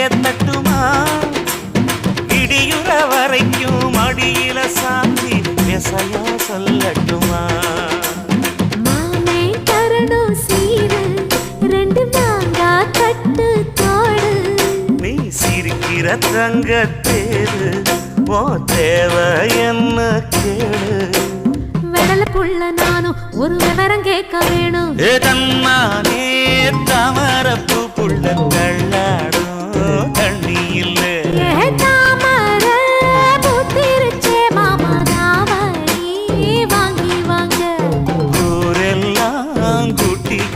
ஏத்தட்டுமா இடியுற வரைக்கும் அடியில சாந்தி விசையா சொல்லட்டுமா மாமே தரணும் சீரு ரெண்டு மாங்கா கட்டு தோடு நீ சிரிக்கிற தங்க தேரு ஓ தேவை என்ன கேளு வெடல புள்ள நானும் ஒரு விவரம் கேட்க வேணும் தன்னானே தவ